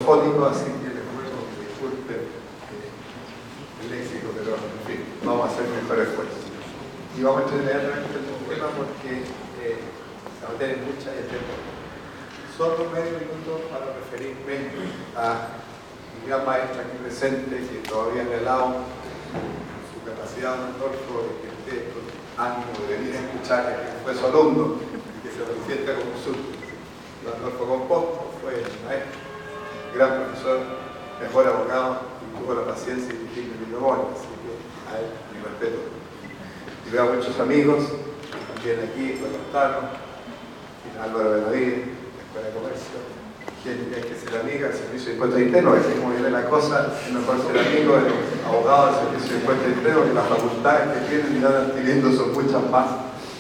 radiofónico, así que les ruego que disculpen el léxico, pero en fin, vamos a hacer mejor esfuerzo. Y vamos a entrenar este tema porque la materia es mucha y el tiempo. Solo medio minuto para referirme a mi gran maestra aquí presente, que todavía me alabo su capacidad, Adolfo, de que esté con ánimo de venir a escuchar a quien fue su alumno y que se manifiesta como su Adolfo Composto, fue maestro, gran profesor, mejor abogado y tuvo la paciencia y dirigirme mi memoria, así que a él mi respeto. Y veo a muchos amigos, también aquí, Gonzalo, Álvaro Benavides, de comercio, gente que hay que ser amiga del Servicio de Impuestos Internos, que como viene la cosa, es mejor ser amigo del abogado del Servicio de Impuestos Internos, que las facultades que tienen y van adquiriendo son muchas más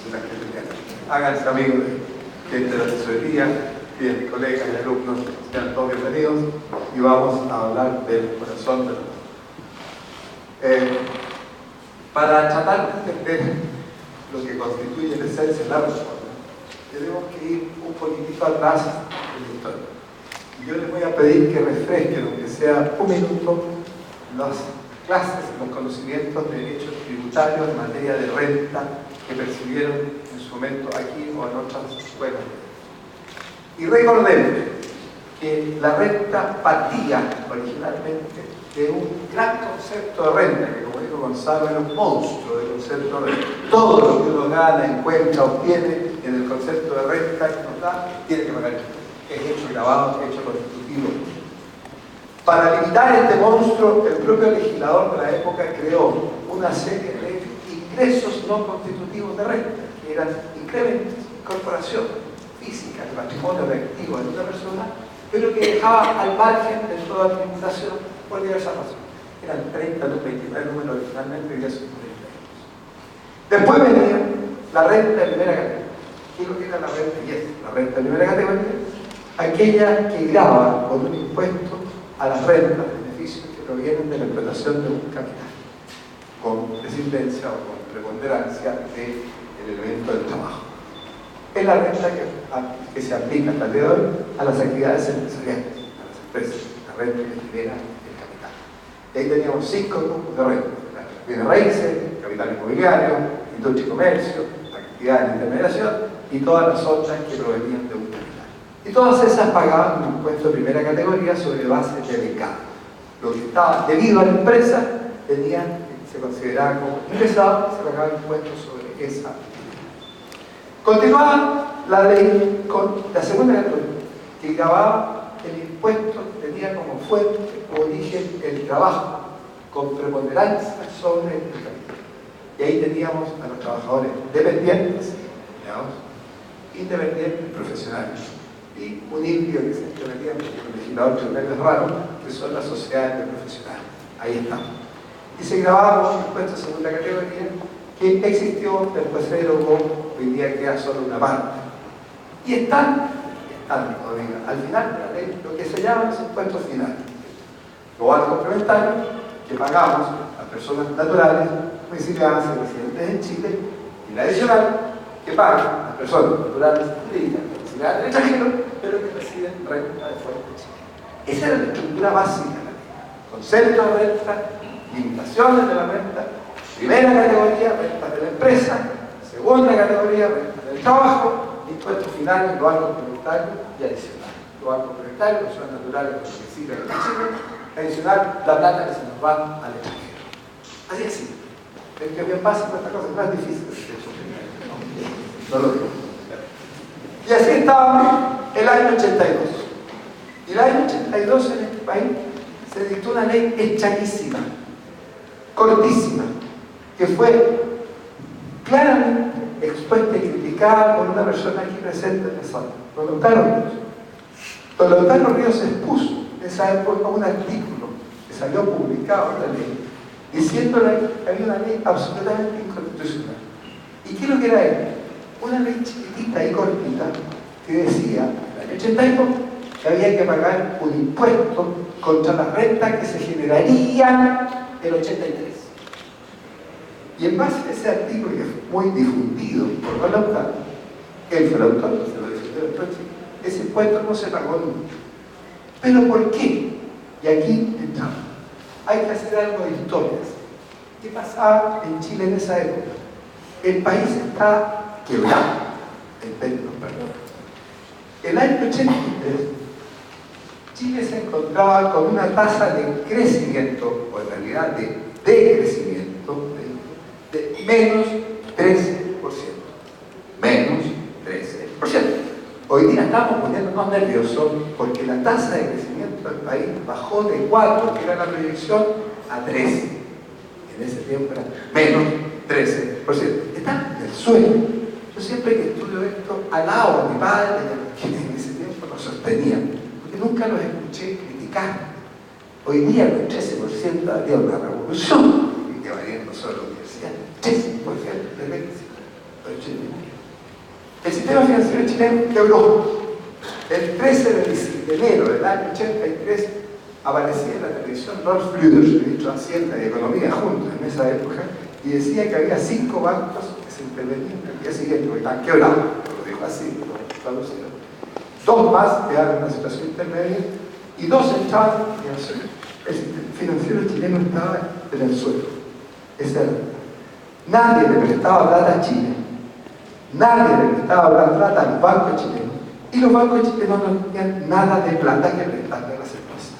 de las que tenían. Háganse amigos de gente de la tesorería, bien, colegas y alumnos, sean todos bienvenidos y vamos a hablar del corazón de los para tratar de entender lo que constituye la esencia de la reforma, tenemos que ir un poquitito atrás en la historia. Y yo les voy a pedir que refresquen, aunque sea un minuto, las clases, los conocimientos de derechos tributarios en materia de renta que percibieron en su momento aquí o en otras escuelas. Y recordemos que la renta partía originalmente de un gran concepto de renta, que como dijo Gonzalo, era un monstruo de concepto de renta. Todo lo que uno gana, encuentra, obtiene en el concepto de renta que nos da, tiene que pagar impuestos. Es hecho grabado, es hecho constitutivo. Para limitar este monstruo, el propio legislador de la época creó una serie de ingresos no constitutivos de renta, que eran incrementos, incorporación física, el patrimonio de activos de una persona, pero que dejaba al margen de toda tributación por diversas razones. Eran 30, 29 números originalmente y eso 32. Después venía la renta de primera categoría. ¿Qué es lo que era la renta? Y es la renta de primera categoría, aquella que grava con un impuesto a las rentas, beneficios que provienen de la explotación de un capital, con presidencia o con preponderancia del elemento del trabajo. Es la renta que se aplica hasta el día de hoy a las actividades empresariales, a las empresas, la renta que genera el capital. Y ahí teníamos 5 grupos de renta: bienes raíces, capital inmobiliario, industria y comercio, actividades de intermediación y todas las otras que provenían de un capital. Y todas esas pagaban un impuesto de primera categoría sobre base de mercado. Lo que estaba debido a la empresa se consideraba como ingresado y se pagaba impuestos sobre esa. Continuaba la ley con la segunda categoría, que grababa el impuesto, tenía como fuente o origen el trabajo, con preponderancia sobre el capital. Y ahí teníamos a los trabajadores dependientes, independientes profesionales, y un híbrido que se implementía en el legislador tributario es raro, que son las sociedades de profesionales. Ahí estamos. Y se grababa un impuesto de segunda categoría que existió, después se derogó, hoy día queda solo una parte. Y están todavía, al final de la ley, lo que se llaman los impuestos finales. Global complementario, que pagamos a personas naturales, domiciliadas y residentes en Chile, y la adicional, que pagan a personas naturales jurídicas, domiciliadas en el extranjero, pero que reciben renta de fuera de Chile. Esa era la estructura básica de la ley. Concepto de renta, limitaciones de la renta, primera categoría, renta de la empresa, segunda categoría, renta del trabajo, impuestos finales, global complementario y adicional. Global complementario, personas naturales que reciben en Chile, adicional, la plata que se nos va al extranjero. Así es simple. El que bien pasa con esta cosa es más difícil. No lo digo. Y así estaba el año 82. Y el año 82 en este país se dictó una ley hechaísima, cortísima, que fue claramente expuesta y criticada por una persona aquí presente en la sala, don Lautaro Ríos. Don Lautaro Ríos expuso en esa época un artículo que salió publicado en la ley, diciendo que había una ley absolutamente inconstitucional. ¿Y qué es lo que era él? Una ley chiquitita y cortita que decía, en el año 82, que había que pagar un impuesto contra las rentas que se generarían el 83. Y en base a ese artículo, que fue muy difundido por don Lautaro, él fue el autor, se lo difundió después, ese impuesto no se pagó nunca. ¿Pero por qué? Y aquí entramos. Hay que hacer algo de historias. ¿Qué pasaba en Chile en esa época? El país está quebrado, en términos, perdón. El año 83, Chile se encontraba con una tasa de crecimiento, o en realidad de decrecimiento, de menos 13%. Menos 13%. Hoy día estamos poniéndonos nerviosos porque la tasa de crecimiento del país bajó de 4, que era la proyección, a 13. En ese tiempo era menos 13%. Está en el suelo. Yo siempre que estudio esto, alabo a mi padre, que en ese tiempo lo sostenían, porque nunca los escuché criticar. Hoy día con 13% habría una revolución, y que valiendo solo la universidad, 13% de déficit. El sistema financiero chileno quebró. El 13 de enero del año 83 aparecía en la televisión Rolf Blüder, ministro de Hacienda y Economía juntos en esa época, y decía que había 5 bancos que se intervenían el día siguiente, porque estaban quebrados, lo dijo así, lo traducieron. 2 más quedaron en una situación intermedia y 2 estaban en el suelo. El sistema financiero chileno estaba en el suelo. Esa era. Nadie le prestaba plata a Chile. Nadie le prestaba plata a los bancos chilenos. Y los bancos chilenos no tenían nada de plata que prestarle a las empresas.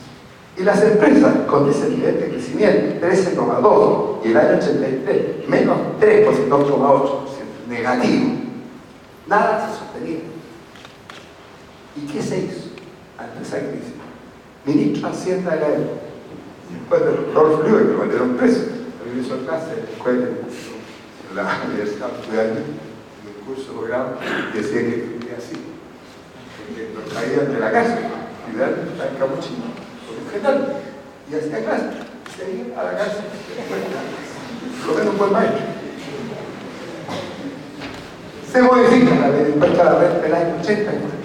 Y las empresas, con ese nivel de crecimiento, 13,2, y el año 83, menos 3%, 2,8%, negativo, nada se sostenía. ¿Y qué se hizo ante esa crisis? Ministro de Hacienda de la época, después de Rolf Blüder, que lo metieron preso, lo hizo clase en la escuela, en la universidad, estudiando en un curso de grado, y decía que escribía así, porque lo traían de la cárcel, y de él está en Capuchino, por general, y hacía clase, y se iba a la cárcel, lo menos un buen maestro. Se modifica la ley de impuesto a la renta del año 84.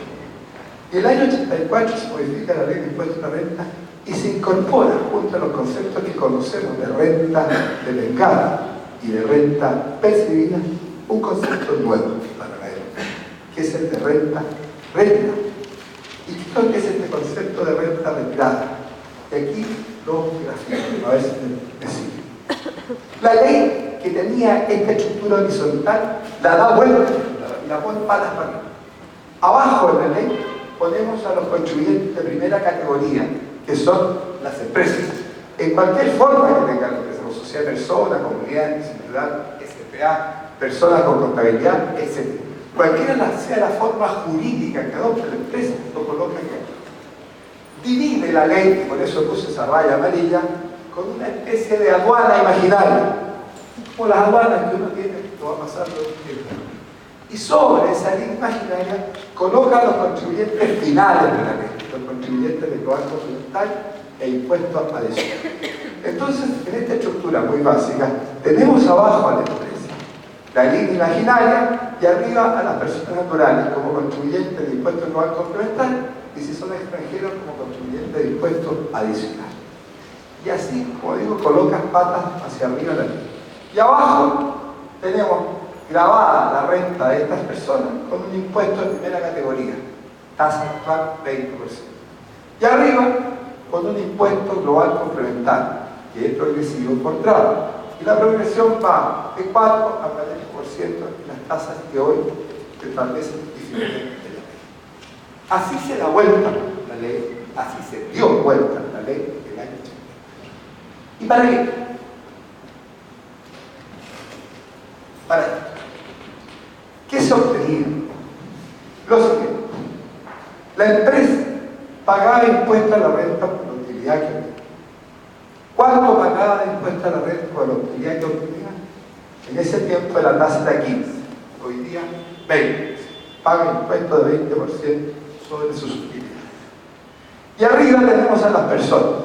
Y el año 84 se modifica la ley de impuesto a la renta y se incorpora, junto a los conceptos que conocemos de renta de mercado y de renta percibida, un concepto nuevo para la época, que es el de renta retirada. ¿Y qué es lo que es este concepto de renta retirada? Y aquí lo grafico, a ver si me sigue. La ley que tenía esta estructura horizontal la da vuelta y la pone patas para arriba. Abajo en la ley ponemos a los contribuyentes de primera categoría, que son las empresas, en cualquier forma que tengan la empresa, como sociedad de personas, comunidad individual, SPA, personas con contabilidad, etc. Cualquiera sea la forma jurídica que adopte la empresa, lo coloca aquí. Divide la ley, y por eso puse esa raya amarilla, con una especie de aduana imaginaria, como las aduanas que uno tiene, lo va pasando el tiempo. Y sobre esa línea imaginaria coloca a los contribuyentes finales de la ley, los contribuyentes de global complementario e impuestos adicionales. Entonces, en esta estructura muy básica, tenemos abajo a la empresa, la línea imaginaria, y arriba a las personas naturales como contribuyentes de impuestos global complementario, y si son extranjeros como contribuyentes de impuestos adicionales. Y así, como digo, colocas patas hacia arriba la línea. Y abajo tenemos grabada la renta de estas personas con un impuesto de primera categoría, tasa actual 20%. Y arriba con un impuesto global complementario, que es progresivo por tramo. Y la progresión va de 4 a 40% en las tasas que hoy se establecen diferentemente de la ley. Así se da vuelta la ley, así se dio vuelta la ley del año 80. ¿Y para qué? Para esto. ¿Qué se obtenía? Lo siguiente. La empresa pagaba impuesto a la renta por la utilidad que obtenía. ¿Cuánto pagaba de impuesto a la renta por la utilidad que obtenía? En ese tiempo la tasa era 15, hoy día 20. Paga impuesto de 20% sobre sus utilidades. Y arriba tenemos a las personas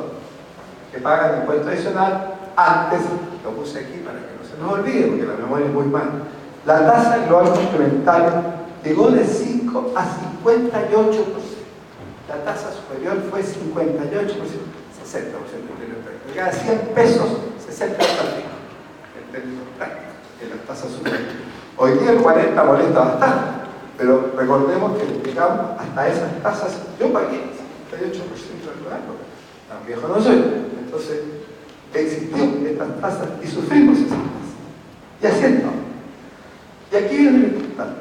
que pagan impuesto adicional antes, lo puse aquí para que no se nos olvide porque la memoria es muy mala. La tasa global complementaria llegó de 5 a 58%. La tasa superior fue 58%, 60%. De cada 100 pesos, 60 partidos, en términos prácticos, en las tasas superiores. Hoy día el 40 molesta bastante, pero recordemos que llegamos hasta esas tasas. Yo pagué del banco. Tan viejo no soy. Entonces, existieron estas tasas y sufrimos esas tasas. Y así estamos. Y aquí viene lo importante.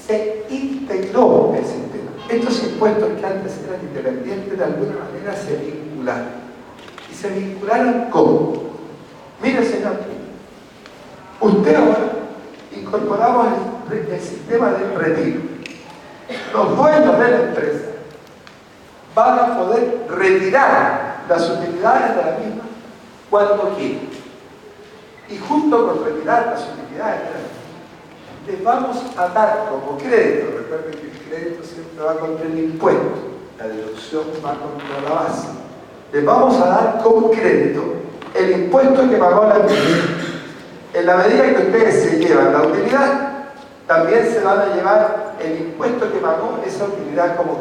Se integró el sistema. Estos impuestos que antes eran independientes, de alguna manera se vincularon. ¿Y se vincularon cómo? Mire, señor, usted ahora incorporamos el sistema del retiro. Los dueños de la empresa van a poder retirar las utilidades de la misma cuando quieran. Y junto con retirar las utilidades de la misma, les vamos a dar como crédito, recuerden que el crédito siempre va contra el impuesto, la deducción va contra la base, les vamos a dar como crédito el impuesto que pagó la empresa. En la medida que ustedes se llevan la utilidad, también se van a llevar el impuesto que pagó esa utilidad como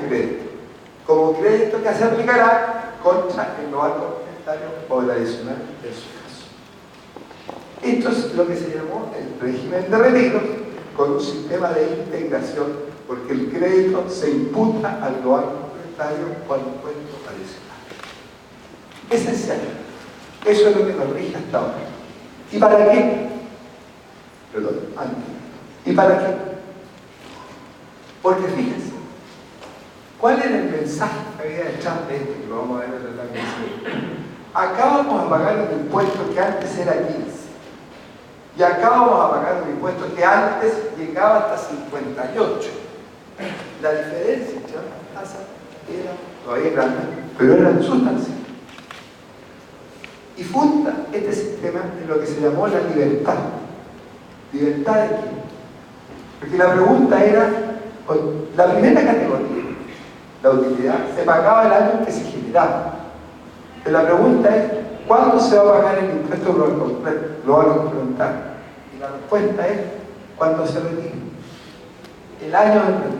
crédito que se aplicará contra el global complementario o el adicional de su caso. Esto es lo que se llamó el régimen de retiro, con un sistema de integración, porque el crédito se imputa al global complementario o al impuesto adicional. Esencial. Eso es lo que nos rige hasta ahora. ¿Y para qué? Perdón, antes. ¿Y para qué? Porque fíjense, ¿cuál era el mensaje que había detrás de esto? Que lo vamos a ver en la transmisión. Acá vamos a pagar un impuesto que antes era 15. Y acá vamos a pagar un impuesto que antes llegaba hasta 58. La diferencia entre las tasas era todavía grande, pero era sustancial. Y funda este sistema en lo que se llamó la libertad. ¿Libertad de qué? Porque la pregunta era, la primera categoría, la utilidad, se pagaba el año en que se generaba. Pero la pregunta es, ¿cuándo se va a pagar el impuesto global complementario? Y la respuesta es, cuando se retire. El año del retiro.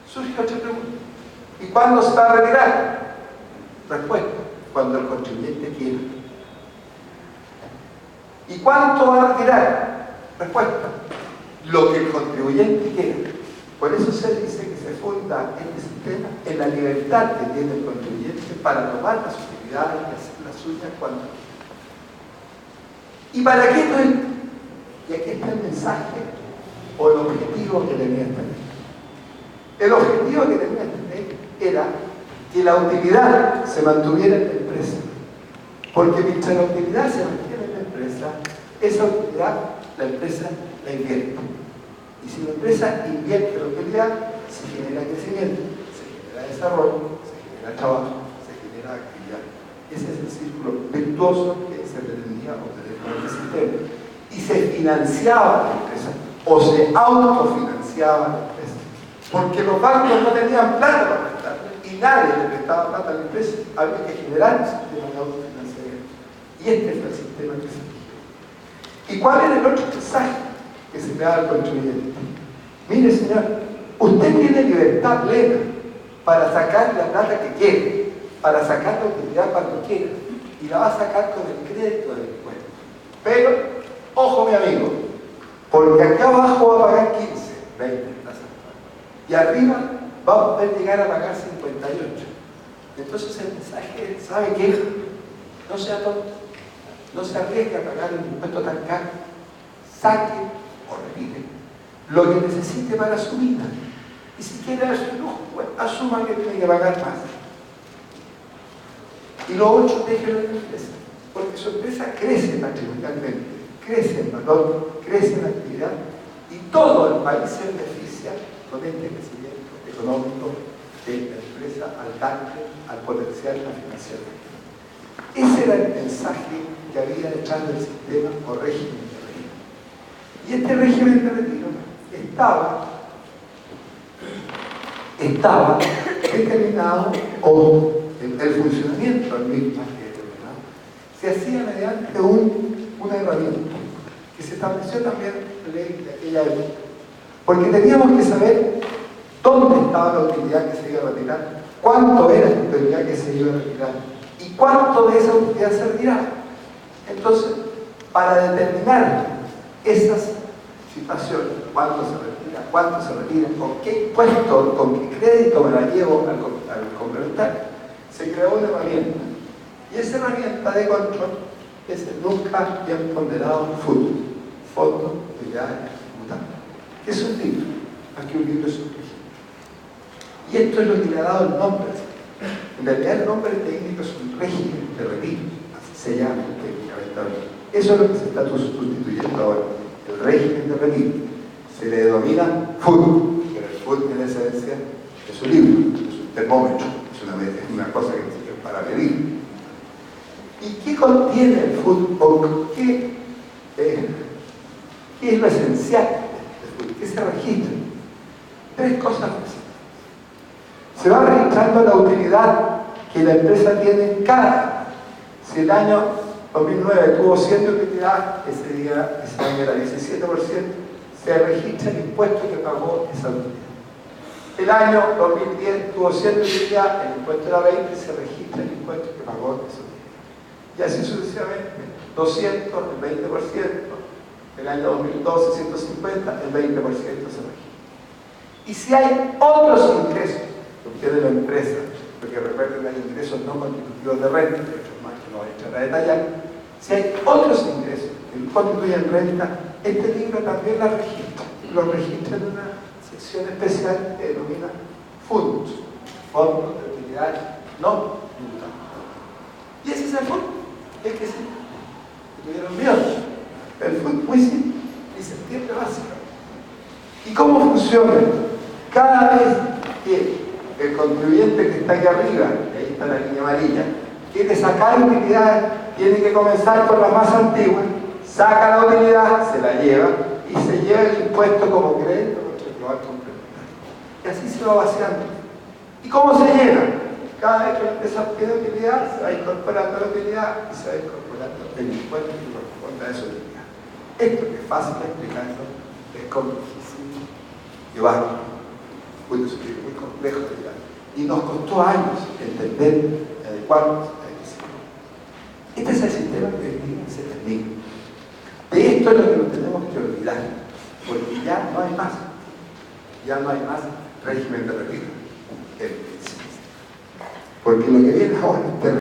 Surge otra pregunta. ¿Y cuándo se va a retirar? Respuesta, cuando el contribuyente quiera. ¿Y cuánto va a retirar? Respuesta, lo que el contribuyente quiera. Por eso se dice que se funda este sistema en la libertad que tiene el contribuyente para tomar las utilidades y hacer las suyas cuando quiera. ¿Y para qué todo esto? Y aquí está el mensaje o el objetivo que tenía esta ley. El objetivo que tenía esta ley era que la utilidad se mantuviera en la empresa. Porque mientras la utilidad se mantiene en la empresa, esa utilidad la empresa la invierte. Y si la empresa invierte la utilidad, se genera crecimiento, se genera desarrollo, se genera trabajo, se genera actividad. Ese es el círculo virtuoso que se pretendía obtener con este sistema. Y se financiaba la empresa, o se autofinanciaba la empresa. Porque los bancos no tenían plata para prestar, y nadie le prestaba plata a la empresa. Había que generar un sistema de autofinanciamiento. Y este fue el sistema que se eligió. ¿Y cuál era el otro mensaje que se le da al contribuyente? Mire, señor, usted tiene libertad plena para sacar la plata que quiere, para sacar la utilidad cuando quiera, y la va a sacar con el crédito del impuesto. Pero, ojo mi amigo, porque acá abajo va a pagar 15, 20 tasas, y arriba va a poder llegar a pagar 58. Entonces el mensaje es, ¿sabe qué? No sea tonto, no se arriesgue a pagar un impuesto tan caro, saque o retire lo que necesite para su vida. Y si quiere dar su lujo, pues asuma que tiene que pagar más. Y lo otro, déjelo en la empresa, porque su empresa crece patrimonialmente, crece en valor, crece en actividad, y todo el país se beneficia con este crecimiento económico de la empresa al darle, al potenciar la financiación. Ese era el mensaje que había detrás del sistema o régimen de retiro. Y este régimen de retiro estaba determinado, o el funcionamiento del mismo se hacía mediante una herramienta que se estableció también en la ley de aquella época. Porque teníamos que saber dónde estaba la utilidad que se iba a retirar, cuánto era la utilidad que se iba a retirar y cuánto de esa utilidad se retiraba. Entonces, para determinar esas situación, cuándo se retira, con qué impuesto, con qué crédito me la llevo al complementario. Se creó una herramienta. Y esa herramienta de control es el nunca bien ponderado FUT, Fondo de Utilidades Mutables. ¿Qué es un libro? Aquí un libro es un registro. Y esto es lo que le ha dado el nombre. En realidad el nombre técnico es un régimen de retiro, así se llama técnicamente. Eso es lo que se está sustituyendo ahora, el régimen de retiro. Se le denomina FUT, pero el FUT en esencia es un libro, es un termómetro, es una cosa que sirve para medir. ¿Y qué contiene el FUT? ¿O qué es lo esencial del FUT? ¿Qué se registra? Tres cosas. Se va registrando la utilidad que la empresa tiene cada año. Si el año 2009 tuvo 100 de utilidad, ese año era 17%, se registra el impuesto que pagó esa utilidad. El año 2010 tuvo 100 de utilidad, el impuesto era 20, se registra el impuesto que pagó esa utilidad. Y así sucesivamente, 200, el 20%, el año 2012, 150, el 20% se registra. Y si hay otros ingresos que obtiene la empresa, porque recuerden, hay ingresos no constitutivos de renta, de hecho más que no voy a echar a detallar, si hay otros ingresos que constituyen renta, este libro también lo registra en una sección especial que denomina FUT, Fondo de Utilidades No Mutables. Y ese es el FUT, es que sí, tuvieron miedo. El FUT muy simple y se entiende básicamente. ¿Y cómo funciona? Cada vez que el contribuyente que está aquí arriba, ahí está la línea amarilla, quiere sacar utilidades, tiene que comenzar por las más antiguas, saca la utilidad, se la lleva y se lleva el impuesto como crédito global complementario. Y así se va vaciando. ¿Y cómo se llena? Cada vez que la empresa obtiene utilidad, se va incorporando la utilidad y se va incorporando el impuesto que corresponde a esa utilidad. Esto que es fácil de explicarlo es complejísimo y básico. Muy complejo de llegar. Y nos costó años entender adecuarnos a ese sistema. Este es el sistema que hoy día se termina. De esto es lo que nos tenemos que olvidar, porque ya no hay más. Ya no hay más régimen de retiro. Porque lo que viene ahora es terrible.